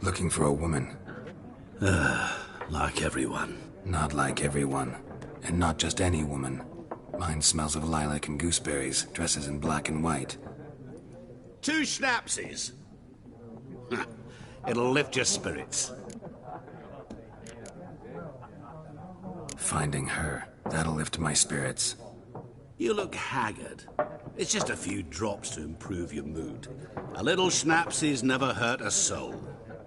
Looking for a woman. Like everyone. Not like everyone. And not just any woman. Mine smells of lilac and gooseberries, dresses in black and white. 2 schnapsies. It'll lift your spirits. Finding her, that'll lift my spirits. You look haggard. It's just a few drops to improve your mood. A little schnapsies never hurt a soul.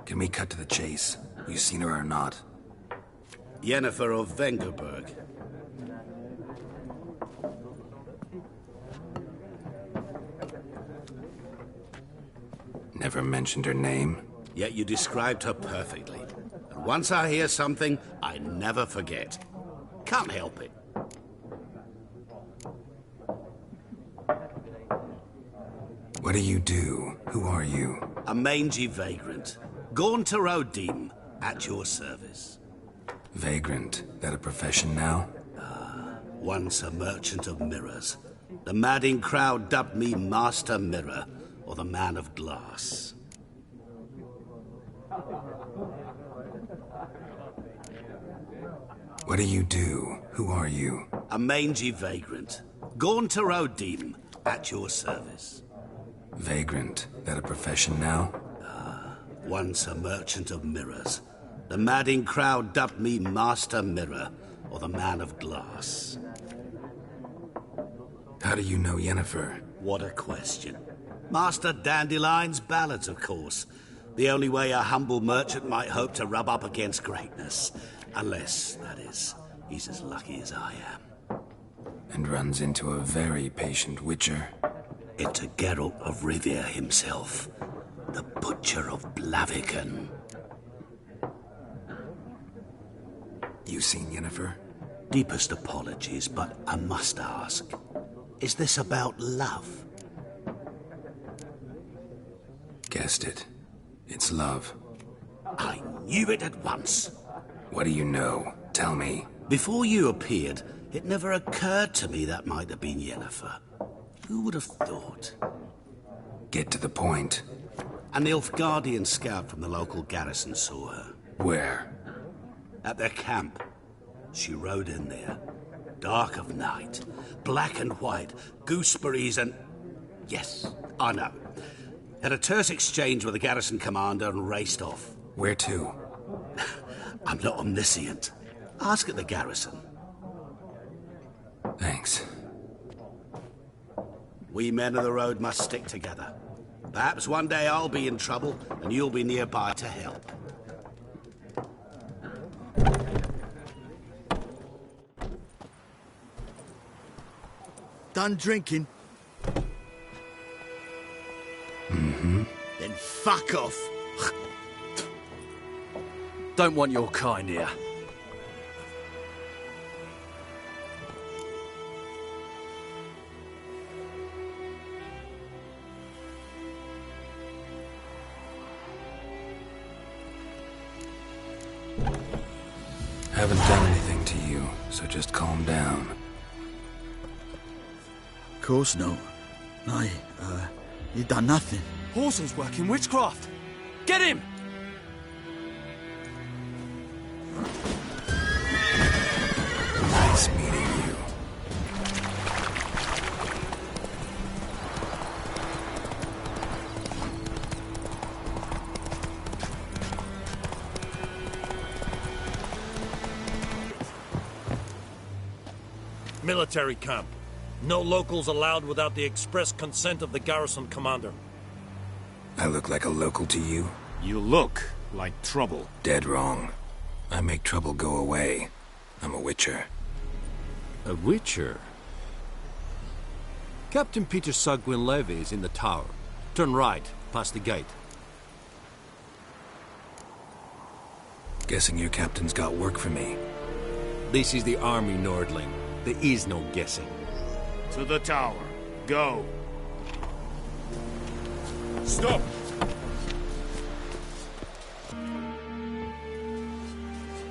Can we cut to the chase? You seen her or not? Yennefer of Vengerberg. Never mentioned her name? Yet you described her perfectly. And once I hear something, I never forget. Can't help it. What do you do? Who are you? A mangy vagrant. Gone to Rodim, at your service. Vagrant. That a profession now? Once a merchant of mirrors. The madding crowd dubbed me Master Mirror, or the Man of Glass. What do you do? Who are you? A mangy vagrant. Gone to Rodim, at your service. Vagrant. That a profession now? Once a merchant of mirrors. The madding crowd dubbed me Master Mirror, or the Man of Glass. How do you know Yennefer? What a question. Master Dandelion's ballads, of course. The only way a humble merchant might hope to rub up against greatness. Unless, that is, he's as lucky as I am. And runs into a very patient witcher. It's a Geralt of Rivia himself. The Butcher of Blaviken. You seen Yennefer? Deepest apologies, but I must ask. Is this about love? Guessed it. It's love. I knew it at once. What do you know? Tell me. Before you appeared, it never occurred to me that might have been Yennefer. Who would have thought? Get to the point. An Nilfgaardian scout from the local garrison saw her. Where? At their camp. She rode in there. Dark of night. Black and white. Gooseberries and... Yes, I know. Had a terse exchange with the garrison commander and raced off. Where to? I'm not omniscient. Ask at the garrison. Thanks. We men of the road must stick together. Perhaps one day I'll be in trouble and you'll be nearby to help. Done drinking? Mm-hmm. Then fuck off. Don't want your kind here. Haven't done anything to you, so just calm down. Of course no. You done nothing. Horson's working witchcraft. Get him! Nice meeting you. Military camp. No locals allowed without the express consent of the garrison commander. I look like a local to you? You look like trouble. Dead wrong. I make trouble go away. I'm a witcher. A witcher? Captain Peter Sagwin Levy is in the tower. Turn right, past the gate. Guessing your captain's got work for me. This is the army, Nordling. There is no guessing. To the tower. Go. Stop!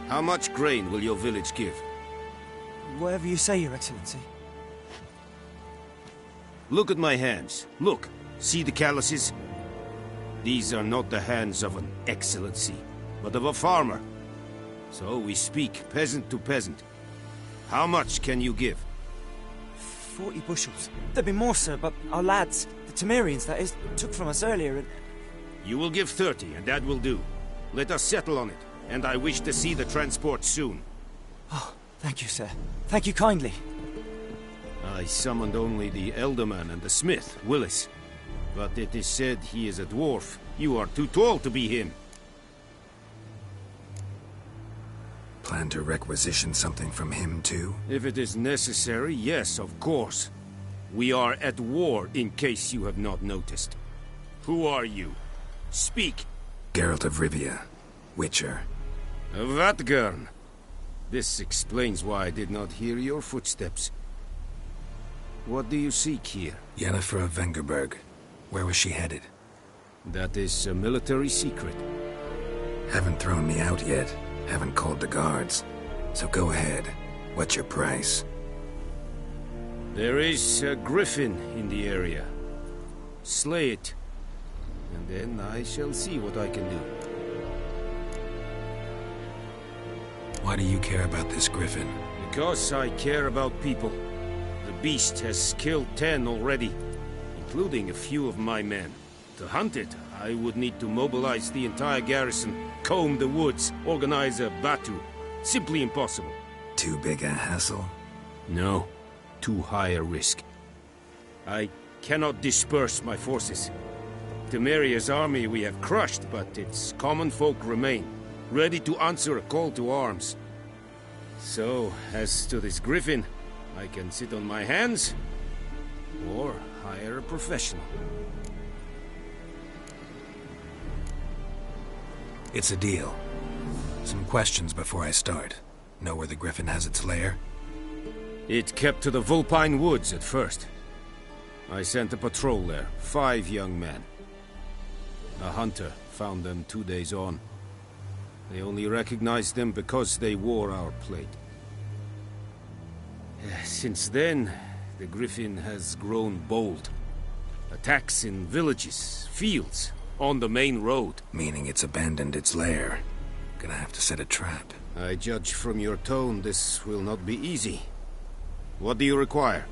How much grain will your village give? Whatever you say, Your Excellency. Look at my hands. Look. See the calluses? These are not the hands of an excellency, but of a farmer. So we speak peasant to peasant. How much can you give? 40 bushels. There'd be more, sir, but our lads, the Temerians, that is, took from us earlier and... You will give 30, and that will do. Let us settle on it, and I wish to see the transport soon. Oh, thank you, sir. Thank you kindly. I summoned only the Elderman and the smith, Willis. But it is said he is a dwarf. You are too tall to be him. Plan to requisition something from him, too? If it is necessary, yes, of course. We are at war, in case you have not noticed. Who are you? Speak. Geralt of Rivia, Witcher. Vatgern. This explains why I did not hear your footsteps. What do you seek here? Yennefer of Vengerberg. Where was she headed? That is a military secret. Haven't thrown me out yet. Haven't called the guards. So go ahead. What's your price? There is a Griffin in the area. Slay it. And then I shall see what I can do. Why do you care about this Griffin? Because I care about people. The beast has killed 10 already, including a few of my men. To hunt it, I would need to mobilize the entire garrison, comb the woods, organize a batu. Simply impossible. Too big a hassle? No. Too high a risk. I cannot disperse my forces. Temeria's army we have crushed, but its common folk remain, ready to answer a call to arms. So, as to this Griffin, I can sit on my hands, or hire a professional. It's a deal. Some questions before I start. Know where the Griffin has its lair? It kept to the Vulpine Woods at first. I sent a patrol there, 5 young men. A hunter found them 2 days on. They only recognized them because they wore our plate. Since then, the Griffin has grown bold. Attacks in villages, fields, on the main road. Meaning it's abandoned its lair. Gonna have to set a trap. I judge from your tone this will not be easy. What do you require?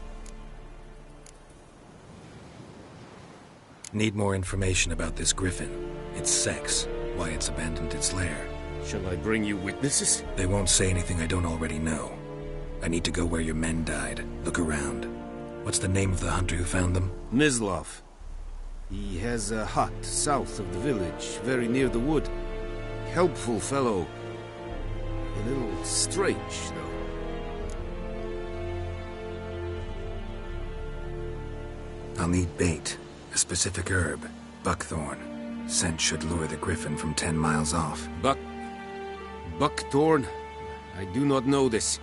Need more information about this Griffin. Its sex, why it's abandoned its lair. Shall I bring you witnesses? They won't say anything I don't already know. I need to go where your men died. Look around. What's the name of the hunter who found them? Mislav. He has a hut south of the village, very near the wood. Helpful fellow. A little strange, though. I'll need bait. A specific herb. Buckthorn. Scent should lure the Griffin from 10 miles off. Buckthorn? I do not know this.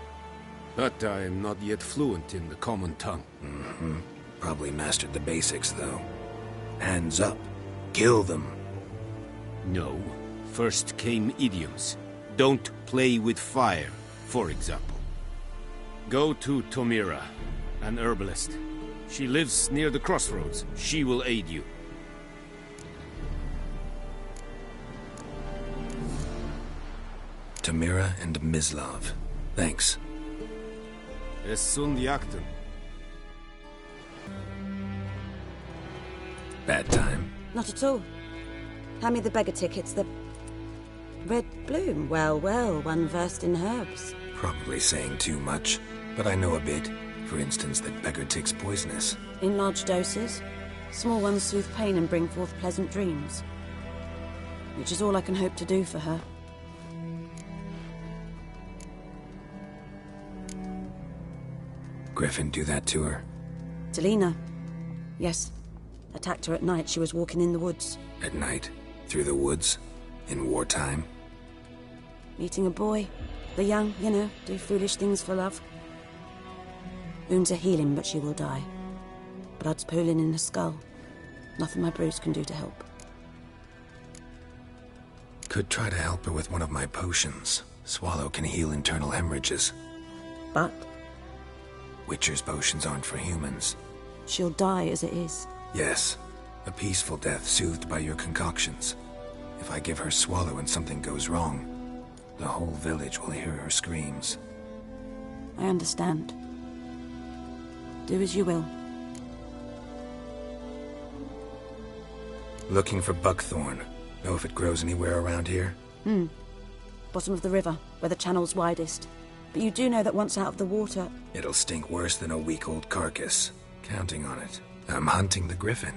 But I am not yet fluent in the common tongue. Mm-hmm. Probably mastered the basics, though. Hands up. Kill them. No. First came idioms. Don't play with fire, for example. Go to Tomira, an herbalist. She lives near the crossroads. She will aid you. Tamira and Mislav. Thanks. Es sunt jakten. Bad time. Not at all. Hand me the beggar tickets, the... Red bloom. Well, well, one versed in herbs. Probably saying too much, but I know a bit. For instance, that beggar tick's poisonous. In large doses. Small ones soothe pain and bring forth pleasant dreams. Which is all I can hope to do for her. Griffin do that to her? Delina. Yes. Attacked her at night. She was walking in the woods. At night? Through the woods? In wartime? Meeting a boy. The young, you know, do foolish things for love. Wounds are healing, but she will die. Blood's pooling in her skull. Nothing my bruise can do to help. Could try to help her with one of my potions. Swallow can heal internal hemorrhages. But? Witcher's potions aren't for humans. She'll die as it is. Yes. A peaceful death soothed by your concoctions. If I give her swallow and something goes wrong, the whole village will hear her screams. I understand. Do as you will. Looking for buckthorn. Know if it grows anywhere around here? Bottom of the river, where the channel's widest. But you do know that once out of the water... It'll stink worse than a week-old carcass. Counting on it. I'm hunting the Griffin.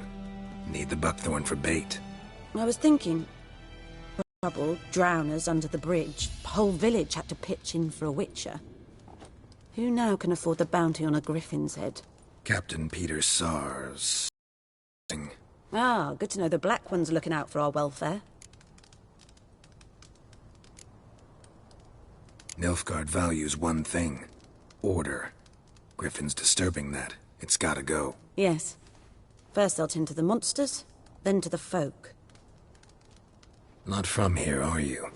Need the buckthorn for bait. I was thinking... Trouble, drowners under the bridge. The whole village had to pitch in for a witcher. Who now can afford the bounty on a Griffin's head? Captain Peter Sars. Ah, good to know the Black One's looking out for our welfare. Nilfgaard values one thing. Order. Griffin's disturbing that. It's gotta go. Yes. First they'll tend to the monsters, then to the folk. Not from here, are you?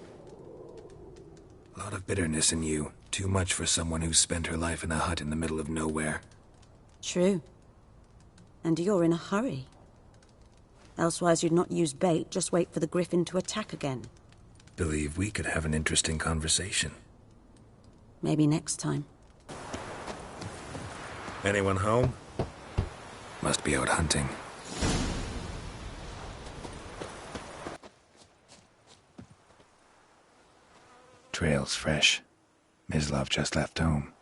A lot of bitterness in you. Too much for someone who's spent her life in a hut in the middle of nowhere. True. And you're in a hurry. Elsewise you'd not use bait, just wait for the Griffin to attack again. Believe we could have an interesting conversation. Maybe next time. Anyone home? Must be out hunting. Trail's fresh. Mislav just left home.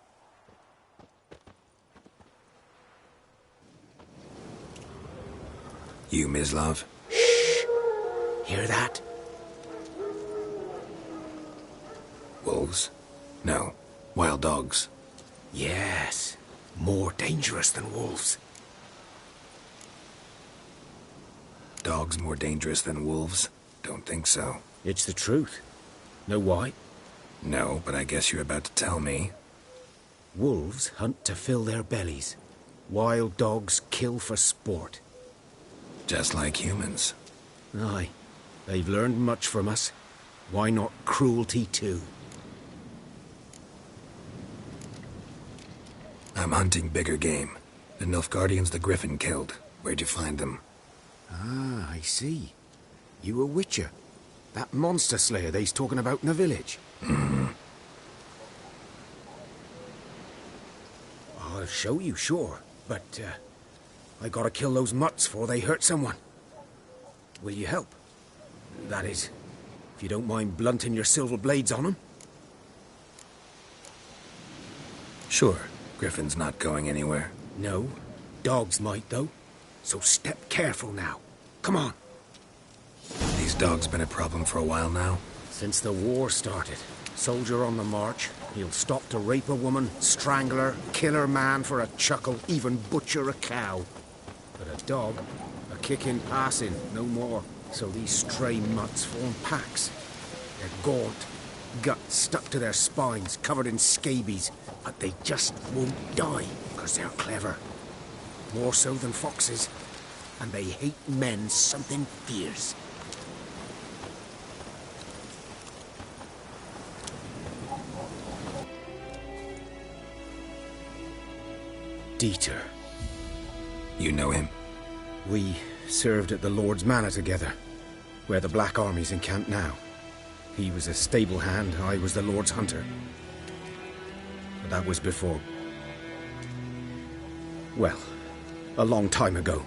You, Mislav? Hear that? Wolves? No. Wild dogs. Yes. More dangerous than wolves. Dogs more dangerous than wolves? Don't think so. It's the truth. Know why? No, but I guess you're about to tell me. Wolves hunt to fill their bellies. Wild dogs kill for sport. Just like humans. Aye. They've learned much from us. Why not cruelty too? I'm hunting bigger game. The Nilfgaardians the Griffin killed. Where'd you find them? Ah, I see. You a witcher. That monster slayer they's talking about in the village. I'll show you, sure. But, I gotta kill those mutts before they hurt someone. Will you help? That is, if you don't mind blunting your silver blades on them. Sure. Griffin's not going anywhere. No. Dogs might, though. So step careful now. Come on. These dogs been a problem for a while now? Since the war started. Soldier on the march. He'll stop to rape a woman, strangle her, kill her man for a chuckle, even butcher a cow. But a dog, a kick in passing, no more. So these stray mutts form packs. They're gaunt, guts stuck to their spines, covered in scabies. But they just won't die, because they're clever. More so than foxes. And they hate men something fierce. Dieter. You know him? We served at the Lord's Manor together, where the Black Army's encamped now. He was a stable hand, I was the Lord's hunter. But that was before... well, a long time ago.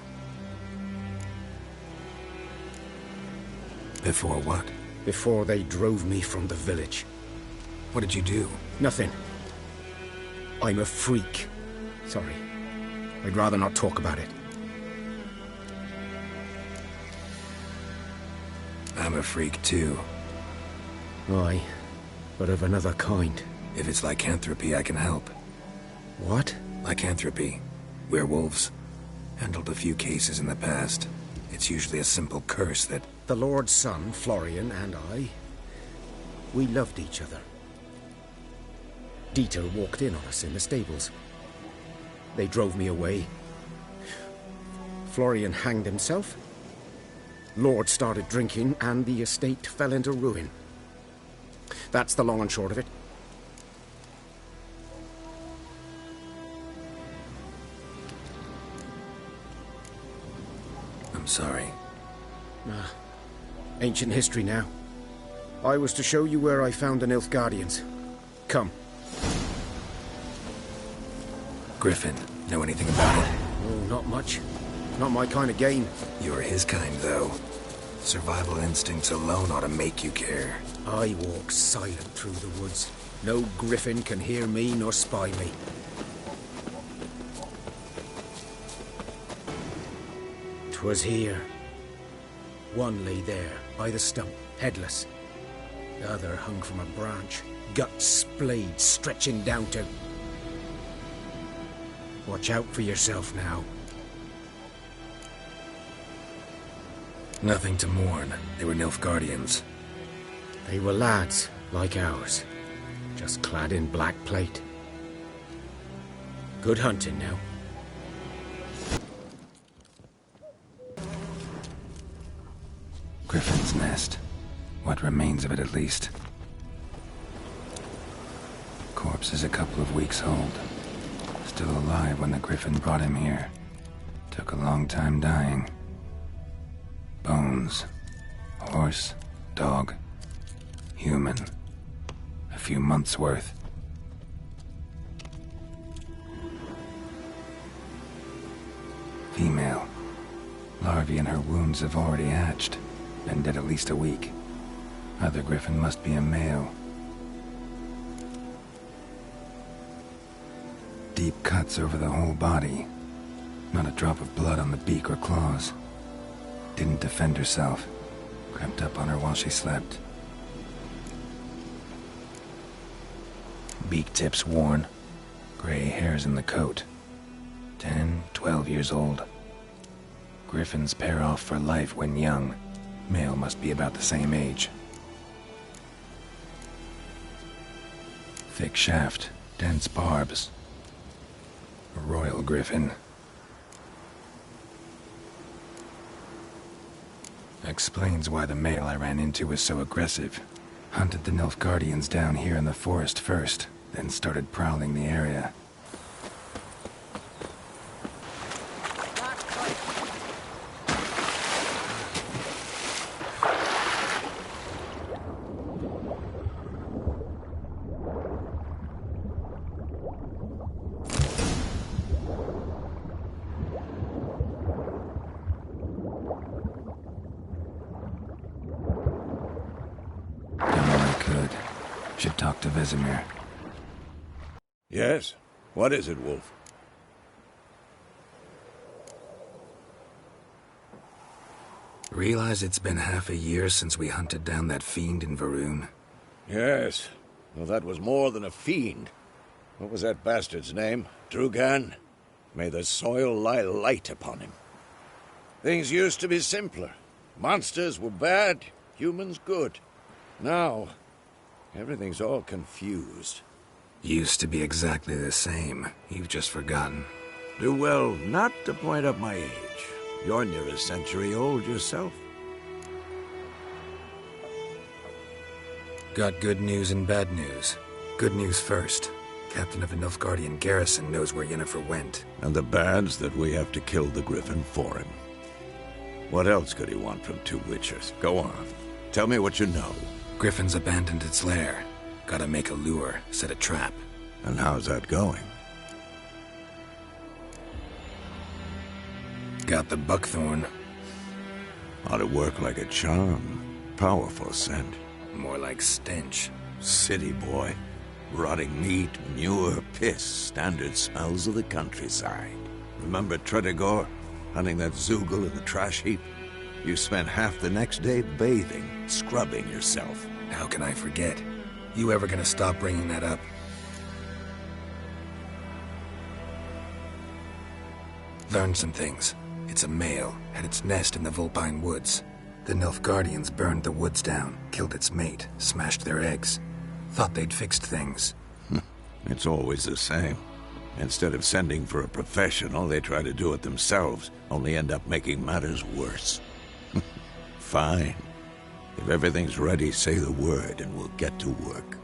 Before what? Before they drove me from the village. What did you do? Nothing. I'm a freak. Sorry. I'd rather not talk about it. I'm a freak too. Aye, but of another kind. If it's lycanthropy, I can help. What? Lycanthropy. Werewolves. Handled a few cases in the past. It's usually a simple curse that... The Lord's son, Florian, and I... we loved each other. Dieter walked in on us in the stables. They drove me away. Florian hanged himself. Lord started drinking, and the estate fell into ruin. That's the long and short of it. I'm sorry. Ancient history now. I was to show you where I found the Nilfgaardians. Come. Griffin, know anything about it? Oh, not much. Not my kind of game. You're his kind, though. Survival instincts alone ought to make you care. I walk silent through the woods. No Griffin can hear me nor spy me. 'Twas here. One lay there, by the stump, headless. The other hung from a branch, guts splayed, stretching down to... Watch out for yourself now. Nothing to mourn. They were Nilfgaardians. They were lads, like ours, just clad in black plate. Good hunting now. Griffin's nest. What remains of it, at least. Corpse is a couple of weeks old. Still alive when the Griffin brought him here. Took a long time dying. Bones. Horse. Dog. Human. A few months' worth. Female. Larvae in her wounds have already hatched. Been dead at least a week. Other Griffin must be a male. Deep cuts over the whole body. Not a drop of blood on the beak or claws. Didn't defend herself. Crept up on her while she slept. Beak tips worn. Gray hairs in the coat. 10, 12 years old. Griffins pair off for life when young. Male must be about the same age. Thick shaft, dense barbs. A royal Griffin. Explains why the male I ran into was so aggressive. Hunted the Nilfgaardians down here in the forest first, then started prowling the area. Should talk to Vesemir. Yes? What is it, Wolf? Realize it's been half a year since we hunted down that fiend in Varun? Yes. Well, that was more than a fiend. What was that bastard's name? Drugan? May the soil lie light upon him. Things used to be simpler. Monsters were bad, humans good. Now... everything's all confused. Used to be exactly the same. You've just forgotten. Do well not to point up my age. You're near a century old yourself. Got good news and bad news. Good news first. Captain of a Nilfgaardian garrison knows where Yennefer went. And the bad's that we have to kill the Griffin for him. What else could he want from two witchers? Go on. Tell me what you know. Griffin's abandoned its lair. Gotta make a lure, set a trap. And how's that going? Got the buckthorn. Ought to work like a charm. Powerful scent. More like stench. City boy. Rotting meat, manure, piss. Standard smells of the countryside. Remember Tredegor? Hunting that Zoogle in the trash heap? You spent half the next day bathing, scrubbing yourself. How can I forget? You ever gonna stop bringing that up? Learned some things. It's a male, had its nest in the Vulpine Woods. The Nilfgaardians burned the woods down, killed its mate, smashed their eggs. Thought they'd fixed things. It's always the same. Instead of sending for a professional, they try to do it themselves, only end up making matters worse. Fine. If everything's ready, say the word and we'll get to work.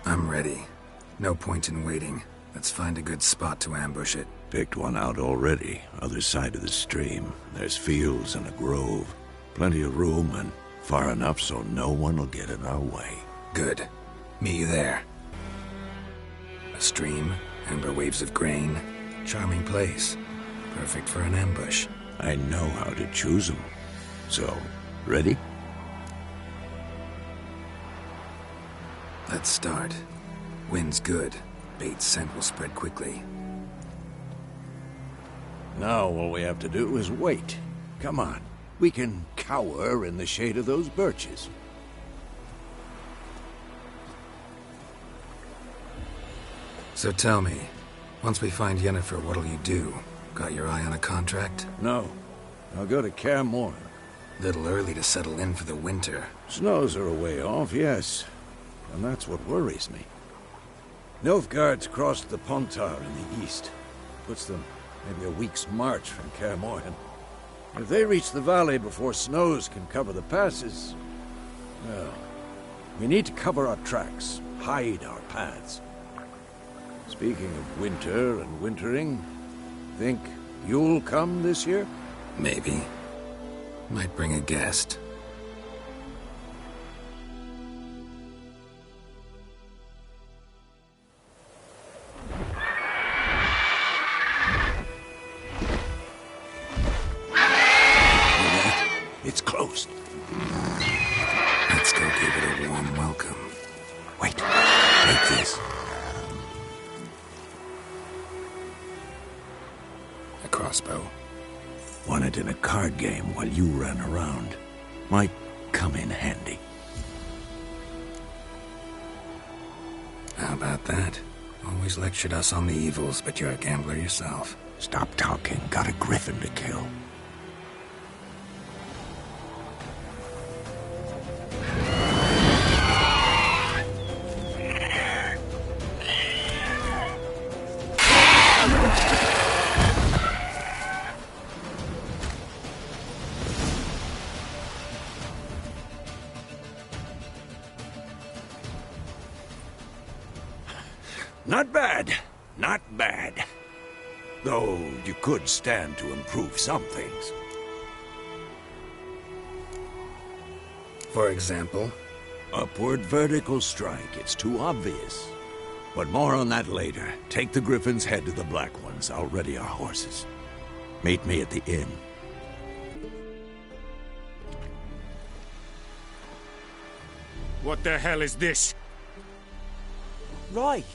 I'm ready. No point in waiting. Let's find a good spot to ambush it. picked one out already, other side of the stream. There's fields and a grove. Plenty of room and far enough so no one will get in our way. Good. Meet you there. A stream, amber waves of grain. Charming place. Perfect for an ambush. I know how to choose them. So, ready? Let's start. Wind's good. Bait's scent will spread quickly. Now all we have to do is wait. Come on. We can cower in the shade of those birches. So tell me, once we find Yennefer, what'll you do? Got your eye on a contract? No. I'll go to Kaer Morhen. Little early to settle in for the winter. Snows are a way off, yes. And that's what worries me. Nilfgaard's crossed the Pontar in the east. Puts them maybe a week's march from Kaer Morhen. If they reach the valley before snows can cover the passes, well, we need to cover our tracks, hide our paths. Speaking of winter and wintering, think you'll come this year? Maybe. Might bring a guest. It's closed. Let's go give it a warm welcome. Wait, take this. A crossbow. Won it in a card game while you ran around. Might come in handy. How about that? Always lectured us on the evils, but you're a gambler yourself. Stop talking. Got a Griffin to kill. Not bad. Not bad. Though you could stand to improve some things. For example? Upward vertical strike. It's too obvious. But more on that later. Take the Griffin's head to the Black Ones. I'll ready our horses. Meet me at the inn. What the hell is this? Right.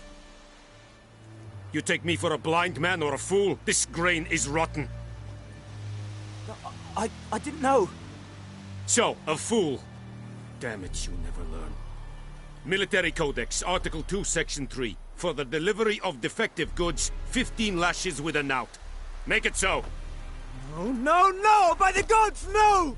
You take me for a blind man or a fool? This grain is rotten. I didn't know. So, a fool. Damn it, you never learn. Military Codex, Article 2, Section 3. For the delivery of defective goods, 15 lashes with a knout. Make it so. No, no, no! By the gods, no!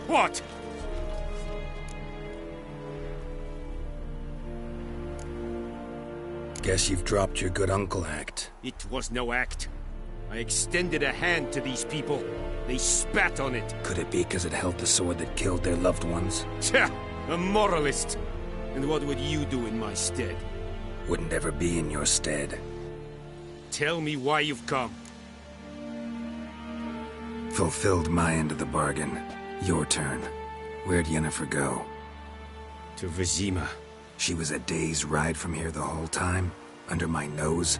What? Guess you've dropped your good uncle act. It was no act. I extended a hand to these people. They spat on it. Could it be because it held the sword that killed their loved ones? Tja, a moralist. And what would you do in my stead? Wouldn't ever be in your stead. Tell me why you've come. Fulfilled my end of the bargain. Your turn. Where'd Yennefer go? To Vizima. She was a day's ride from here the whole time? Under my nose?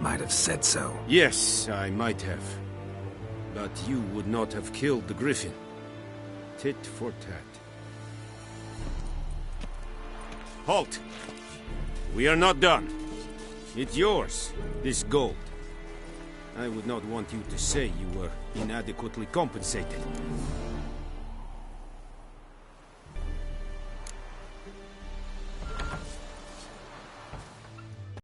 Might have said so. Yes, I might have. But you would not have killed the Griffin. Tit for tat. Halt! We are not done. It's yours, this gold. I would not want you to say you were inadequately compensated.